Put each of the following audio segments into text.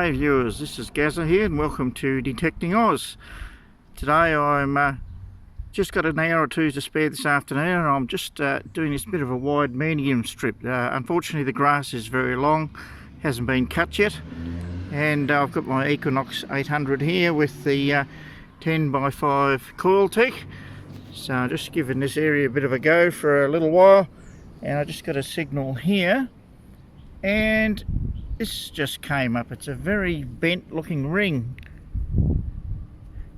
G'day viewers, this is Gazza here and welcome to Detecting Oz. Today I'm just got an hour or two to spare this afternoon and I'm just doing this bit of a wide medium strip. Unfortunately the grass is very long, hasn't been cut yet, and I've got my Equinox 800 here with the 10x5 coil tech. So I'm just giving this area a bit of a go for a little while, and I just got a signal here and this just came up. It's a very bent looking ring,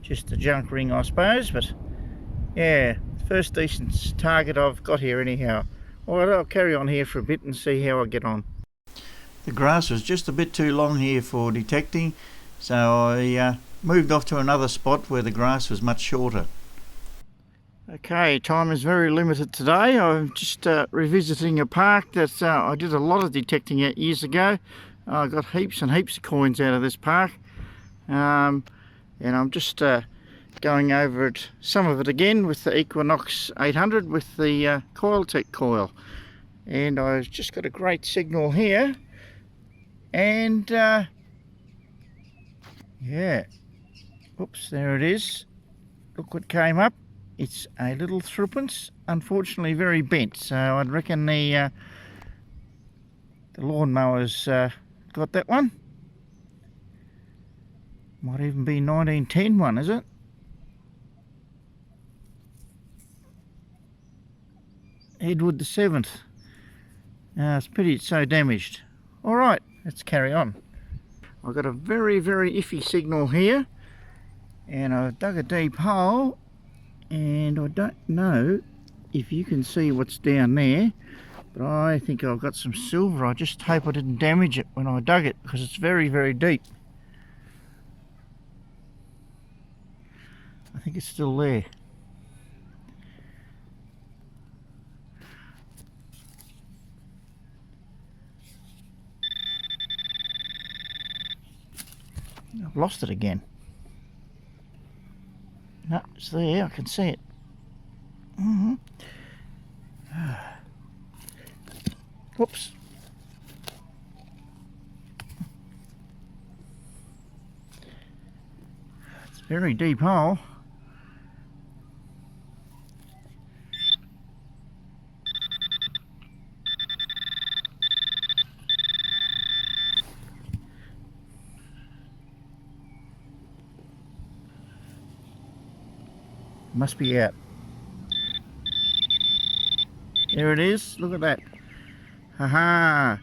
just a junk ring I suppose, but yeah, first decent target I've got here anyhow. Alright, I'll carry on here for a bit and see how I get on. The grass was just a bit too long here for detecting, so I moved off to another spot where the grass was much shorter. Okay, time is very limited today. I'm just revisiting a park that I did a lot of detecting at years ago. I got heaps and heaps of coins out of this park, and I'm just going over it, some of it again with the Equinox 800 with the coil tech coil. And I've just got a great signal here, and yeah, oops, there it is. Look what came up. It's a little threepence, unfortunately very bent, so I'd reckon the lawnmower's got that one. Might even be 1910 one, is it? Edward the 7th. It's pity it's so damaged. Alright, let's carry on. I've got a very iffy signal here, and I've dug a deep hole, and I don't know if you can see what's down there, but I think I've got some silver. I just hope I didn't damage it when I dug it, because it's very deep. I think it's still there. I've lost it again. No, it's there, I can see it. Whoops. It's a very deep hole. Must be out. There it is, look at that. Haha,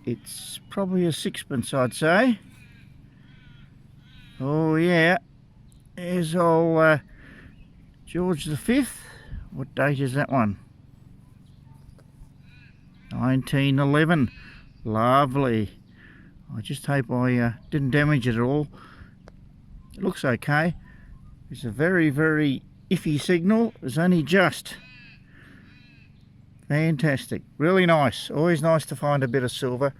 it's probably a sixpence, I'd say. Oh yeah, there's old George V. What date is that one? 1911. Lovely. I just hope I didn't damage it at all. It looks okay. It's a very iffy signal. It's only just. Fantastic, really nice. Always nice to find a bit of silver.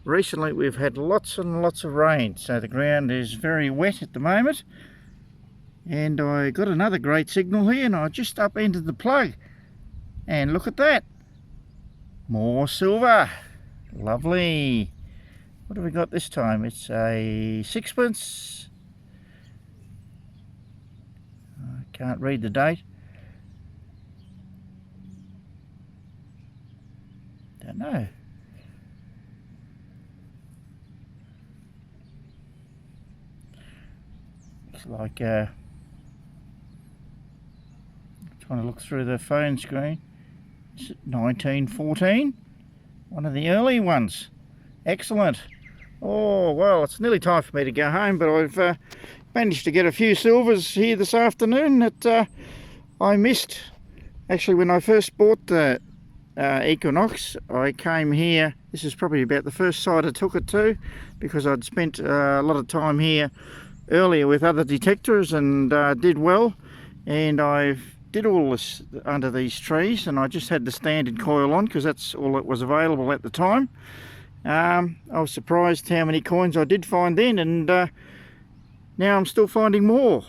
Recently we've had lots and lots of rain, so the ground is very wet at the moment. And I got another great signal here, and I just upended the plug. And look at that. More silver. Lovely. What have we got this time? It's a sixpence. I can't read the date. Don't know. Looks like trying to look through the phone screen. It's 1914. One of the early ones. Excellent. Oh well, it's nearly time for me to go home, but I've managed to get a few silvers here this afternoon that I missed. Actually, when I first bought the Equinox, I came here. This is probably about the first site I took it to, because I'd spent a lot of time here earlier with other detectors and did well, and I did all this under these trees, and I just had the standard coil on because that's all that was available at the time. I was surprised how many coins I did find then, and now I'm still finding more,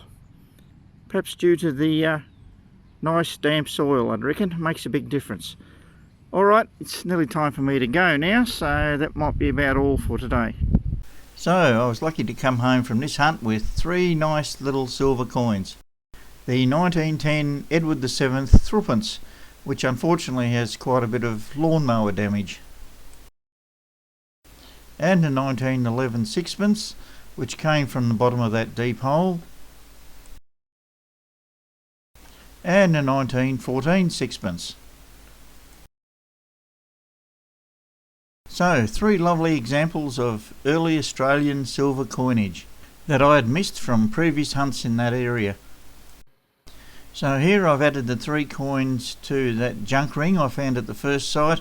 perhaps due to the nice damp soil. I reckon it makes a big difference. Alright, it's nearly time for me to go now, so that might be about all for today. So I was lucky to come home from this hunt with 3 nice little silver coins. The 1910 Edward VII threepence, which unfortunately has quite a bit of lawnmower damage. And the 1911 sixpence, which came from the bottom of that deep hole. And the 1914 sixpence. So 3 lovely examples of early Australian silver coinage that I had missed from previous hunts in that area. So here I've added the 3 coins to that junk ring I found at the first site,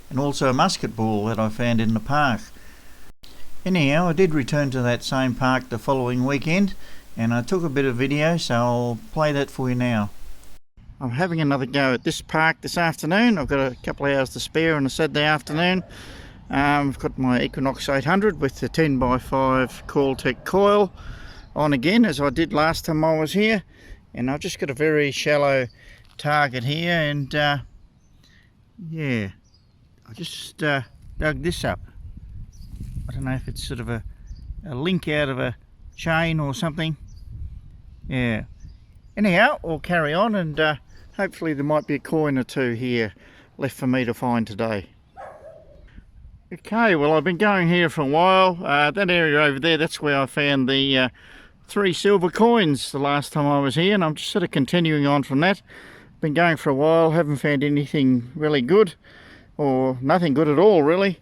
and also a musket ball that I found in the park. Anyhow, I did return to that same park the following weekend, and I took a bit of video, so I'll play that for you now. I'm having another go at this park this afternoon. I've got a couple of hours to spare on a Saturday afternoon. I've got my Equinox 800 with the 10x5 Coiltech coil on again, as I did last time I was here, and I've just got a very shallow target here, and yeah, I just dug this up. I don't know if it's sort of a link out of a chain or something. Yeah, anyhow, we'll carry on, and hopefully there might be a coin or 2 here left for me to find today. Okay, well, I've been going here for a while. That area over there, that's where I found the 3 silver coins the last time I was here, and I'm just sort of continuing on from that. Been going for a while, haven't found anything really good, or nothing good at all really.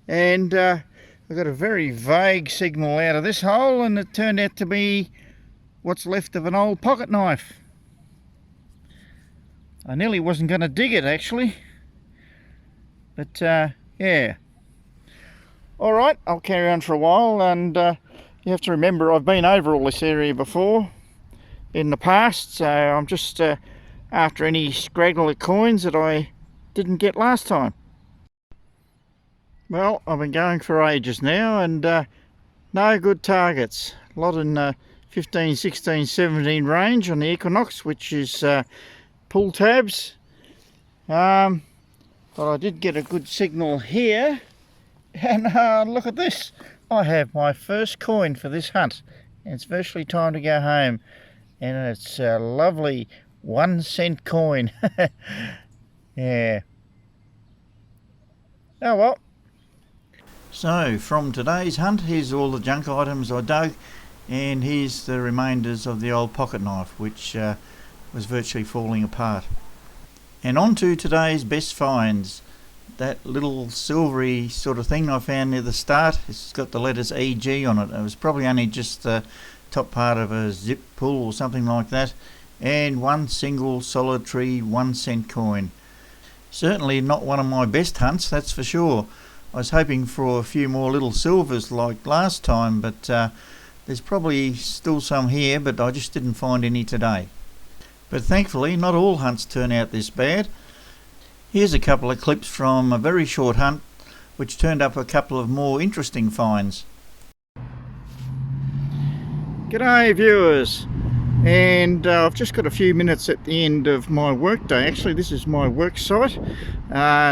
And I got a very vague signal out of this hole, and it turned out to be what's left of an old pocket knife. I nearly wasn't going to dig it actually. But yeah, alright, I'll carry on for a while, and you have to remember I've been over all this area before in the past, so I'm just after any scraggly coins that I didn't get last time. Well, I've been going for ages now, and no good targets. A lot in 15, 16, 17 range on the Equinox, which is pull tabs. But I did get a good signal here, and look at this. I have my first coin for this hunt, and it's virtually time to go home, and it's a lovely 1-cent coin. Yeah. Oh well. So from today's hunt, here's all the junk items I dug, and here's the remainders of the old pocket knife, which was virtually falling apart. And on to today's best finds. That little silvery sort of thing I found near the start, it's got the letters EG on it. It was probably only just the top part of a zip pull or something like that, and 1 single solitary 1-cent coin. Certainly not one of my best hunts, that's for sure. I was hoping for a few more little silvers like last time, but there's probably still some here, but I just didn't find any today. But thankfully not all hunts turn out this bad. Here's a couple of clips from a very short hunt which turned up a couple of more interesting finds. G'day viewers, and I've just got a few minutes at the end of my work day. Actually, this is my work site.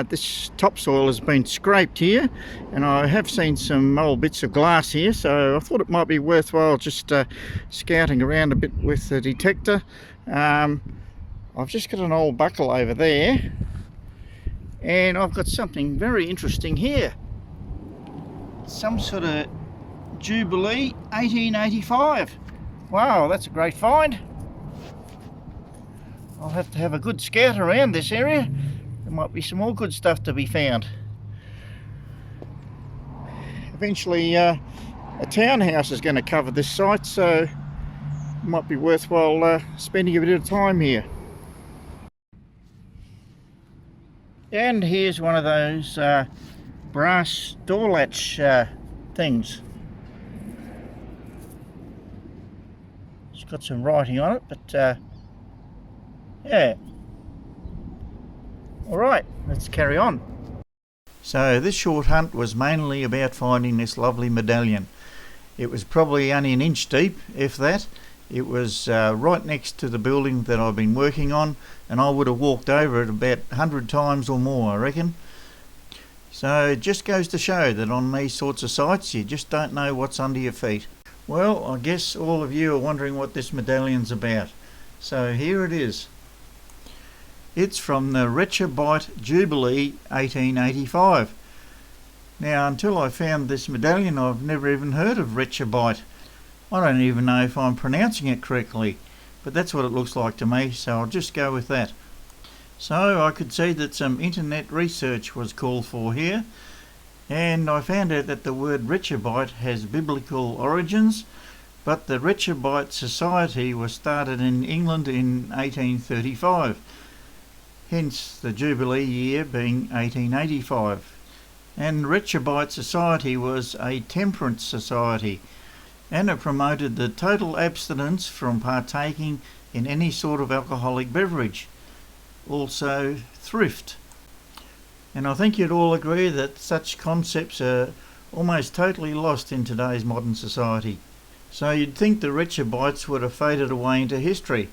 This topsoil has been scraped here, and I have seen some old bits of glass here, so I thought it might be worthwhile just scouting around a bit with the detector. I've just got an old buckle over there, and I've got something very interesting here. Some sort of Jubilee 1885. Wow, that's a great find. I'll have to have a good scout around this area. There might be some more good stuff to be found. Eventually a townhouse is going to cover this site, so it might be worthwhile spending a bit of time here. And here's one of those brass door latch things. It's got some writing on it, but yeah. Alright, let's carry on. So this short hunt was mainly about finding this lovely medallion. It was probably only an inch deep, if that. It was right next to the building that I've been working on, and I would have walked over it about 100 times or more, I reckon. So it just goes to show that on these sorts of sites you just don't know what's under your feet. Well, I guess all of you are wondering what this medallion's about. So here it is. It's from the Rechabite Jubilee 1885. Now, until I found this medallion, I've never even heard of Rechabite. I don't even know if I'm pronouncing it correctly, but that's what it looks like to me, so I'll just go with that. So I could see that some internet research was called for here, and I found out that the word Rechabite has biblical origins, but the Rechabite Society was started in England in 1835, hence the Jubilee year being 1885. And Rechabite Society was a temperance society, and it promoted the total abstinence from partaking in any sort of alcoholic beverage. Also thrift. And I think you'd all agree that such concepts are almost totally lost in today's modern society. So you'd think the Rechabites would have faded away into history,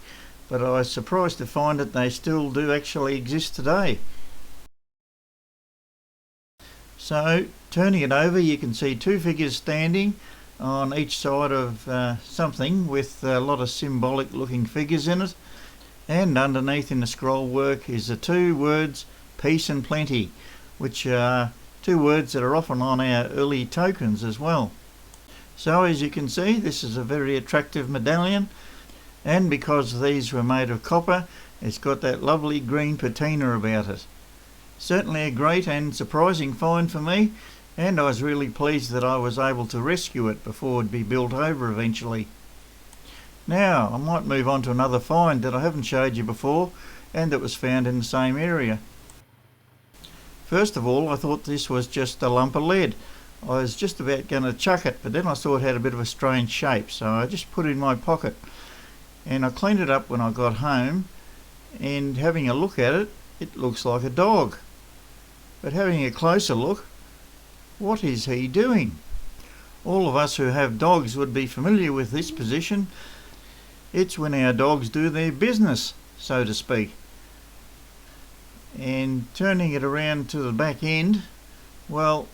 but I was surprised to find that they still do actually exist today. So turning it over, you can see two figures standing on each side of something with a lot of symbolic looking figures in it. And underneath in the scroll work is the two words peace and plenty, which are two words that are often on our early tokens as well. So as you can see, this is a very attractive medallion, and because these were made of copper, it's got that lovely green patina about it. Certainly a great and surprising find for me, and I was really pleased that I was able to rescue it before it'd be built over eventually. Now, I might move on to another find that I haven't showed you before and that was found in the same area. First of all, I thought this was just a lump of lead. I was just about going to chuck it, but then I saw it had a bit of a strange shape, so I just put it in my pocket. And I cleaned it up when I got home, and having a look at it, it looks like a dog. But having a closer look, what is he doing? All of us who have dogs would be familiar with this position. It's when our dogs do their business, so to speak. And turning it around to the back end, well,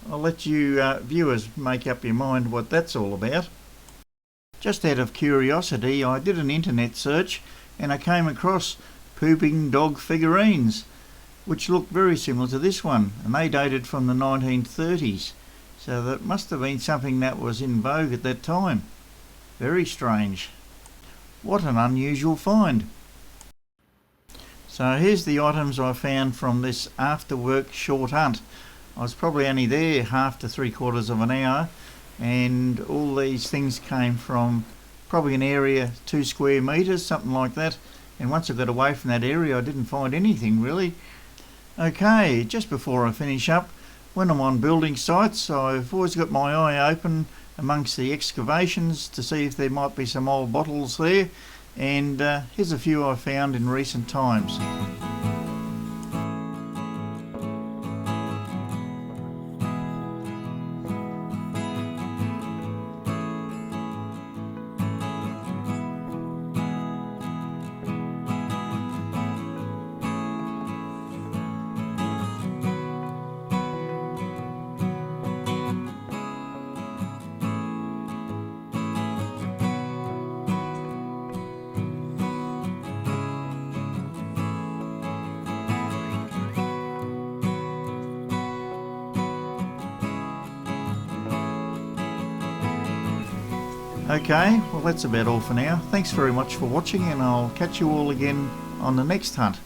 I'll let you viewers make up your mind what that's all about. Just out of curiosity, I did an internet search and I came across pooping dog figurines, which look very similar to this one, and they dated from the 1930s. So that must have been something that was in vogue at that time. Very strange. What an unusual find. So here's the items I found from this after work short hunt. I was probably only there half to 3/4 of an hour, and all these things came from probably an area 2 square metres, something like that. And once I got away from that area I didn't find anything really. Okay, just before I finish up, when I'm on building sites, I've always got my eye open amongst the excavations to see if there might be some old bottles there, and here's a few I found in recent times. Okay, well that's about all for now. Thanks very much for watching, and I'll catch you all again on the next hunt.